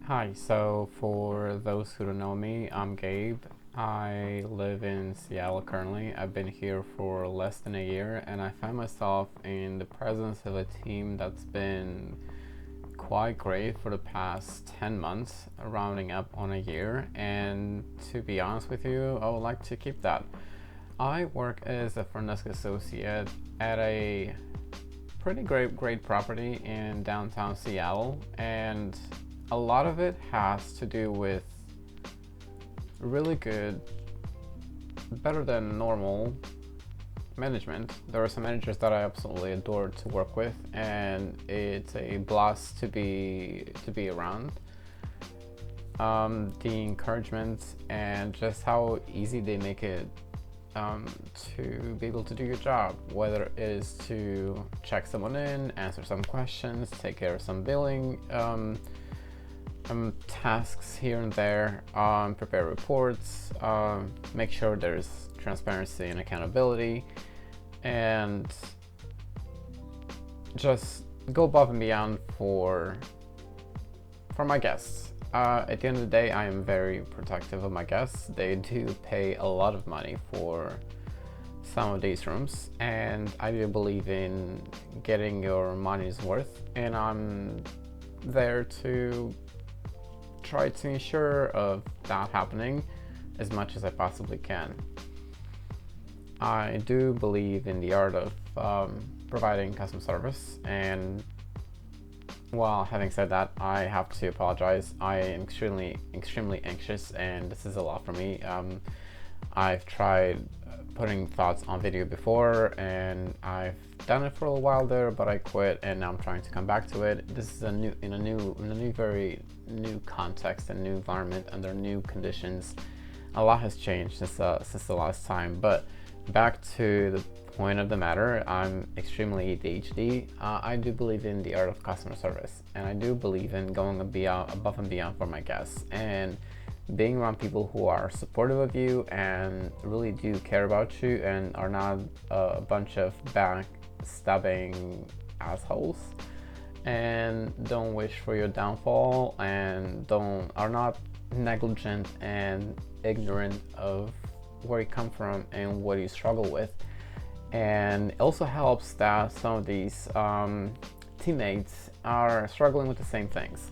Hi, so for those who don't know me, I'm Gabe. I live in Seattle currently. I've been here for less than a year, and I find myself in the presence of a team that's been quite great for the past 10 months, rounding up on a year. And to be honest with you, I would like to keep that. I work as a front desk associate at a pretty great property in downtown Seattle, and a lot of it has to do with really good, better than normal management. There are some managers that I absolutely adore to work with, and it's a blast to be around. The encouragement and just how easy they make it to be able to do your job, whether it is to check someone in, answer some questions, take care of some billing tasks here and there, prepare reports, make sure there's transparency and accountability, and just go above and beyond for my guests. At the end of the day, I am very protective of my guests. They do pay a lot of money for some of these rooms, and I do believe in getting your money's worth, and I'm there to try to ensure of that happening as much as I possibly can. I do believe in the art of providing customer service, and well, having said that, I have to apologize. I am extremely anxious, and this is a lot for me. I've tried putting thoughts on video before, and I've done it for a while there, but I quit, and now I'm trying to come back to it. This is in a new, very new context and new environment under new conditions. A lot has changed since the last time, but back to the point of the matter, I'm extremely ADHD. I do believe in the art of customer service, and I do believe in going above and beyond for my guests, and being around people who are supportive of you and really do care about you and are not a bunch of backstabbing assholes and don't wish for your downfall and are not negligent and ignorant of where you come from and what you struggle with. And it also helps that some of these teammates are struggling with the same things,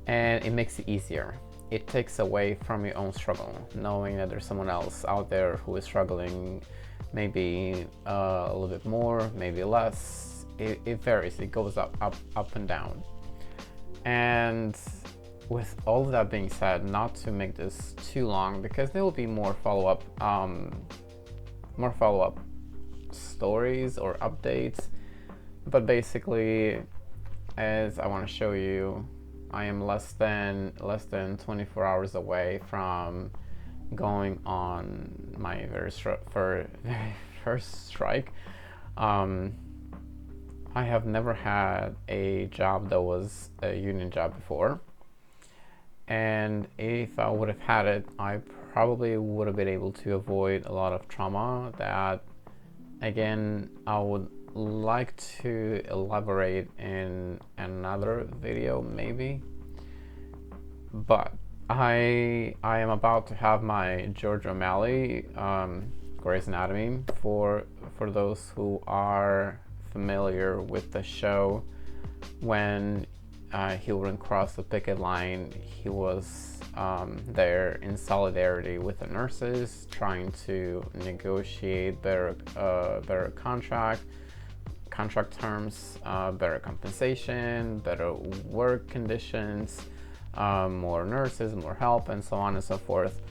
and it makes it easier. It takes away from your own struggle, knowing that there's someone else out there who is struggling, maybe a little bit more, maybe less. It varies. It goes up and down. And with all of that being said, not to make this too long, because there will be more follow-up stories or updates, but basically, as I want to show you, I am less than 24 hours away from going on my very first strike. I have never had a job that was a union job before, and if I would have had it, I probably would have been able to avoid a lot of trauma that, again, I would like to elaborate in another video maybe. But I am about to have my George O'Malley Grey's Anatomy. For those who are familiar with the show, when he wouldn't cross the picket line, he was there in solidarity with the nurses, trying to negotiate better contract terms, better compensation, better work conditions, more nurses, more help, and so on and so forth.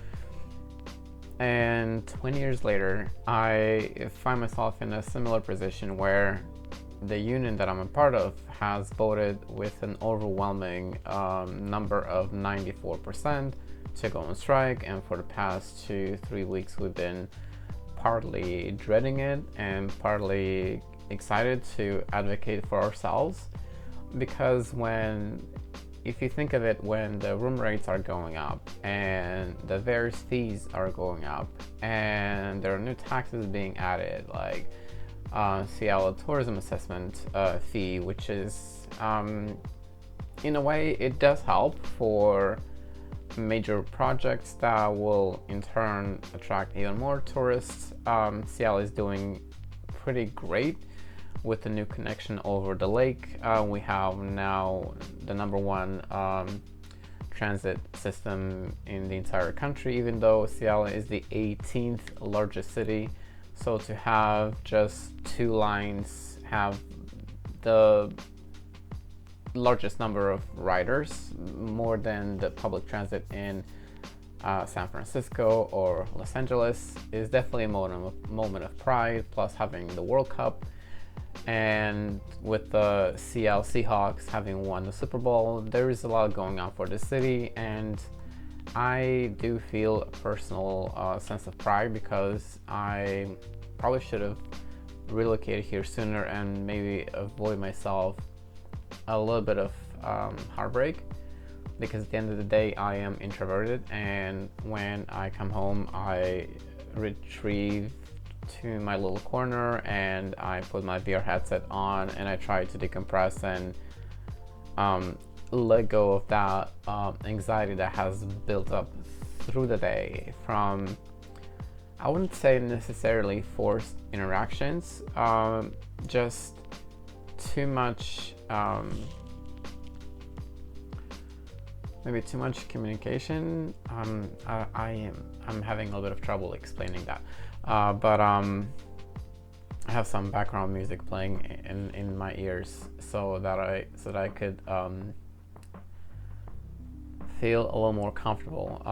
And 20 years later, I find myself in a similar position where the union that I'm a part of has voted with an overwhelming number of 94% to go on strike, and for the past 2-3 weeks we've been partly dreading it and partly excited to advocate for ourselves, because if you think of it, when the room rates are going up and the various fees are going up and there are new taxes being added, like Seattle tourism assessment fee, which is in a way, it does help for major projects that will in turn attract even more tourists. Seattle is doing pretty great with the new connection over the lake. We have now the number one transit system in the entire country, even though Seattle is the 18th largest city. So to have just two lines have the largest number of riders, more than the public transit in San Francisco or Los Angeles, is definitely a moment of pride. Plus having the World Cup, and with the Seattle Seahawks having won the Super Bowl, there is a lot going on for the city, and I do feel a personal sense of pride because I probably should have relocated here sooner and maybe avoid myself a little bit of heartbreak, because at the end of the day I am introverted, and when I come home I retrieve to my little corner and I put my VR headset on and I try to decompress and let go of that anxiety that has built up through the day from, I wouldn't say necessarily forced interactions, just too much, maybe too much communication. I'm having a little bit of trouble explaining that, but I have some background music playing in my ears so that I could feel a little more comfortable.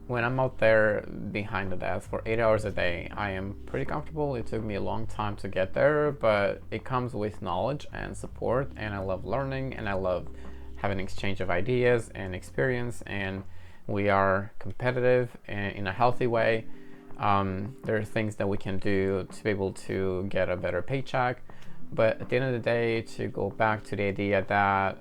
When I'm out there behind the desk for 8 hours a day, I am pretty comfortable. It took me a long time to get there, but it comes with knowledge and support, and I love learning, and I love having an exchange of ideas and experience, and we are competitive in a healthy way. There are things that we can do to be able to get a better paycheck, but at the end of the day, to go back to the idea that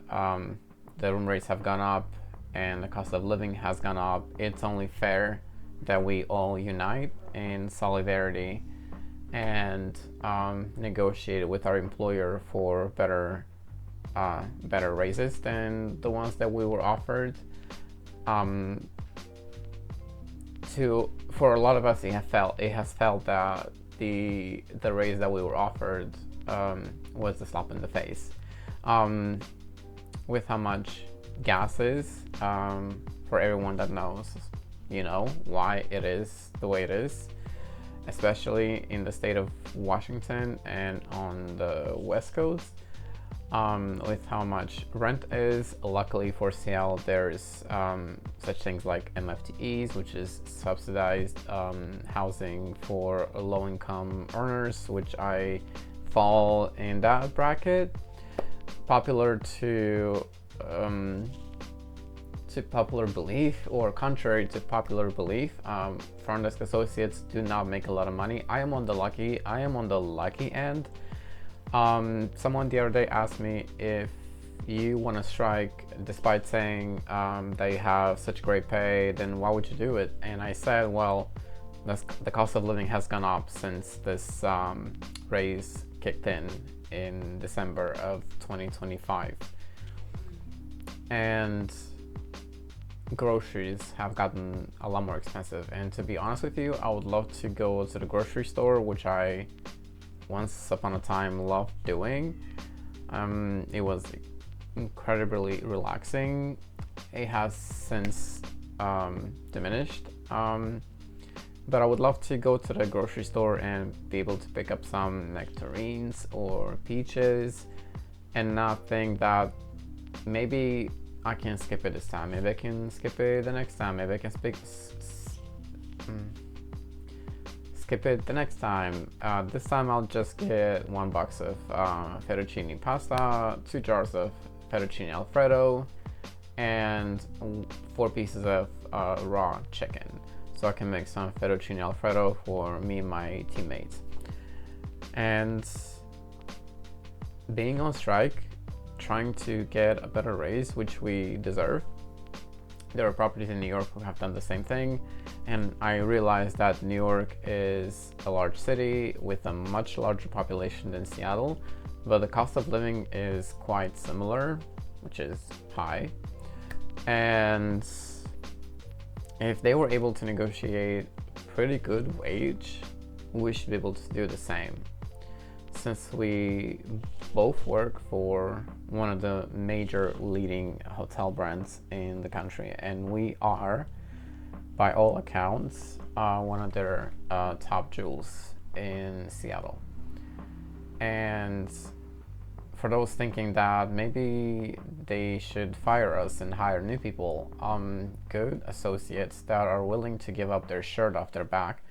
the room rates have gone up and the cost of living has gone up, it's only fair that we all unite in solidarity and negotiate with our employer for better raises than the ones that we were offered. For a lot of us, it has felt that the raise that we were offered was a slap in the face, with how much gas is, for everyone that knows, why it is the way it is, especially in the state of Washington and on the West Coast, with how much rent is. Luckily for Seattle, there's such things like MFTEs, which is subsidized housing for low-income earners, which I fall in that bracket. Popular to popular belief, or contrary to popular belief, front desk associates do not make a lot of money. I am on the lucky end. Someone the other day asked me, if you want to strike despite saying that you have such great pay, then why would you do it? And I said, well, the cost of living has gone up since this raise kicked in December of 2025. And groceries have gotten a lot more expensive. And to be honest with you, I would love to go to the grocery store, which I once upon a time loved doing. It was incredibly relaxing. It has since diminished. But I would love to go to the grocery store and be able to pick up some nectarines or peaches and not think that maybe I can skip it this time, maybe I can skip it the next time, maybe I can skip it the next time. This time I'll just get 1 box of fettuccine pasta, 2 jars of fettuccine alfredo, and 4 pieces of raw chicken, so I can make some fettuccine alfredo for me and my teammates. And being on strike, trying to get a better raise, which we deserve. There are properties in New York who have done the same thing, and I realized that New York is a large city with a much larger population than Seattle, but the cost of living is quite similar. which is high. And if they were able to negotiate pretty good wage, we should be able to do the same. Since we both work for one of the major leading hotel brands in the country, and we are, by all accounts, one of their top jewels in Seattle. And for those thinking that maybe they should fire us and hire new people, good associates that are willing to give up their shirt off their back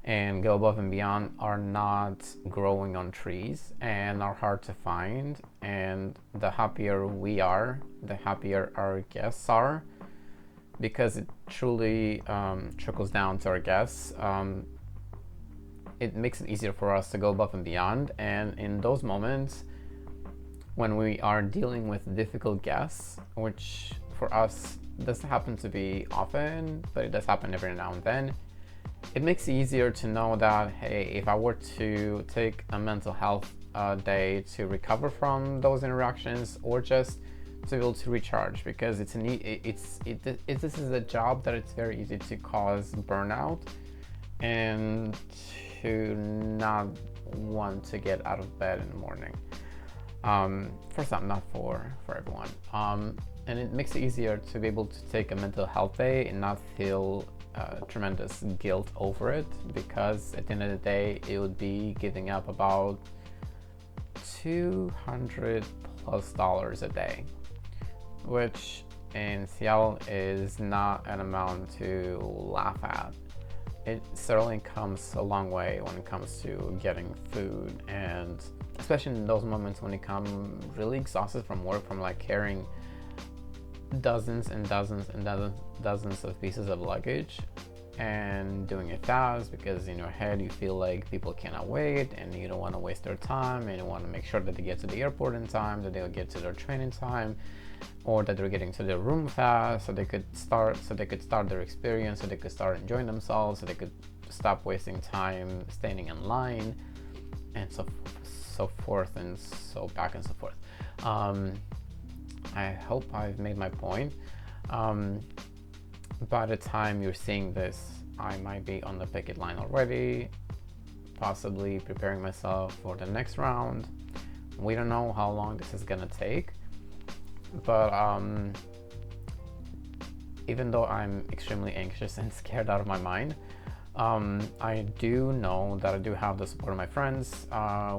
and go above and beyond are not growing on trees and are hard to find. And the happier we are, the happier our guests are, because it truly trickles down to our guests. It makes it easier for us to go above and beyond. And in those moments when we are dealing with difficult guests, which for us doesn't happen to be often, but it does happen every now and then, it makes it easier to know that, hey, if I were to take a mental health day to recover from those interactions, or just to be able to recharge, because this is a job that it's very easy to cause burnout and to not want to get out of bed in the morning. For some, not for everyone. And it makes it easier to be able to take a mental health day and not feel tremendous guilt over it, because at the end of the day it would be giving up about $200+ a day, which in Seattle is not an amount to laugh at. It certainly comes a long way when it comes to getting food, and especially in those moments when you come really exhausted from work, from like carrying dozens and dozens and dozens of pieces of luggage and doing it fast, because in your head you feel like people cannot wait and you don't want to waste their time, and you want to make sure that they get to the airport in time, that they'll get to their train in time, or that they're getting to their room fast so they could start their experience, so they could start enjoying themselves, so they could stop wasting time standing in line, and so forth and so back and so forth. I hope I've made my point. By the time you're seeing this, I might be on the picket line already, possibly preparing myself for the next round. We don't know how long this is gonna take, but even though I'm extremely anxious and scared out of my mind, I do know that I do have the support of my friends.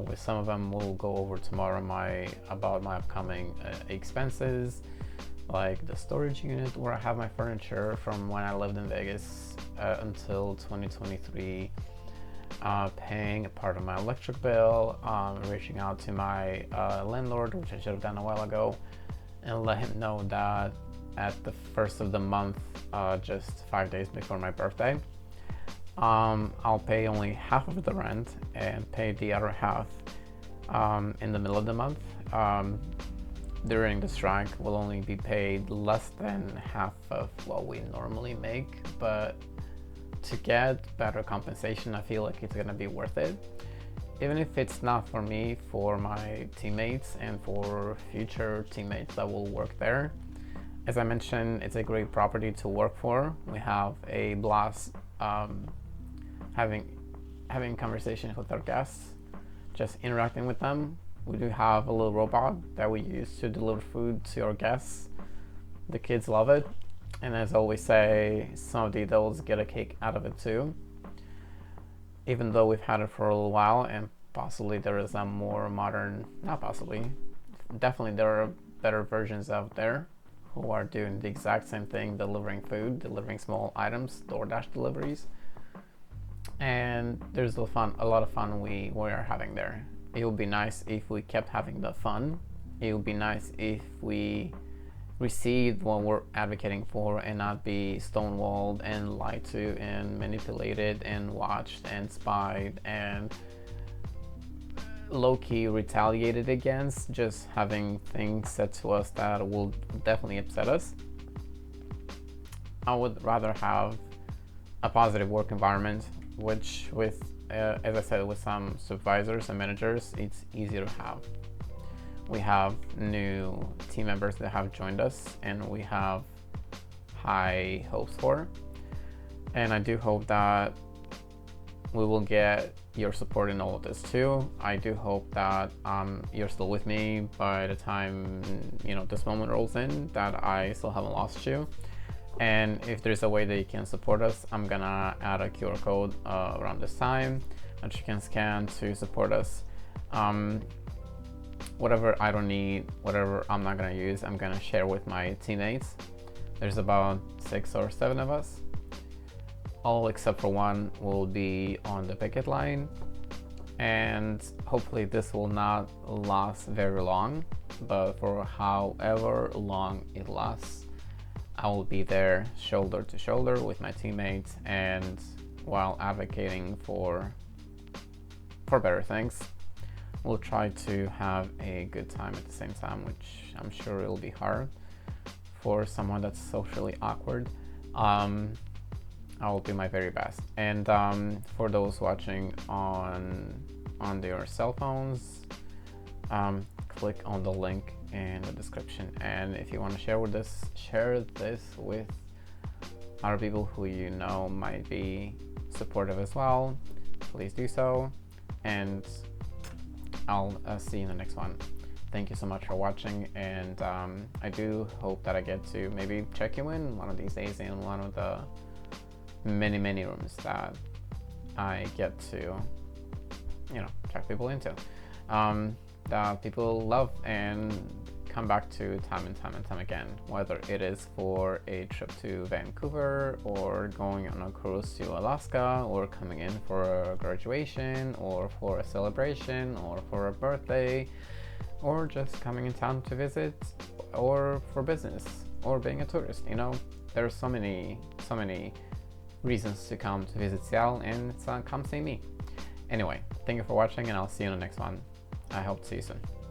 With some of them, we'll go over tomorrow about my upcoming expenses, like the storage unit where I have my furniture from when I lived in Vegas until 2023, paying a part of my electric bill, reaching out to my landlord, which I should have done a while ago, and let him know that at the first of the month, just 5 days before my birthday, I'll pay only half of the rent and pay the other half in the middle of the month. During the strike, we'll only be paid less than half of what we normally make, but to get better compensation, I feel like it's gonna be worth it. Even if it's not for me, for my teammates and for future teammates that will work there. As I mentioned, it's a great property to work for. We have a blast having conversations with our guests, just interacting with them. We do have a little robot that we use to deliver food to our guests. The kids love it, and as I always say, some of the adults get a kick out of it too. Even though we've had it for a little while, and possibly there is a more modern, not possibly, definitely there are better versions out there who are doing the exact same thing, delivering food, delivering small items, DoorDash deliveries. And there's a lot of fun we are having there. It would be nice if we kept having the fun. It would be nice if we received what we're advocating for and not be stonewalled and lied to and manipulated and watched and spied and low-key retaliated against, just having things said to us that will definitely upset us. I would rather have a positive work environment, which with as I said, with some supervisors and managers, it's easier to have. we have new team members that have joined us, and we have high hopes for. And I do hope that we will get your support in all of this too. I do hope that you're still with me by the time this moment rolls in, that I still haven't lost you. And if there's a way that you can support us, I'm gonna add a QR code around this time that you can scan to support us. Whatever I don't need, whatever I'm not gonna use, I'm gonna share with my teammates. There's about 6 or 7 of us. All except for one will be on the picket line, and hopefully this will not last very long, but for however long it lasts, I will be there shoulder to shoulder with my teammates, and while advocating for better things. We'll try to have a good time at the same time, which I'm sure it'll be hard for someone that's socially awkward. I will do my very best. And for those watching on their cell phones, click on the link in the description. And if you want to share this with other people who you know might be supportive as well, please do so. And I'll see you in the next one. Thank you so much for watching, and I do hope that I get to maybe check you in one of these days in one of the many rooms that I get to check people into, that people love and come back to time and time again, whether it is for a trip to Vancouver, or going on a cruise to Alaska, or coming in for a graduation, or for a celebration, or for a birthday, or just coming in town to visit, or for business, or being a tourist. There are so many reasons to come to visit Seattle, and it's come see me. Anyway, thank you for watching, and I'll see you in the next one. I hope to see you soon.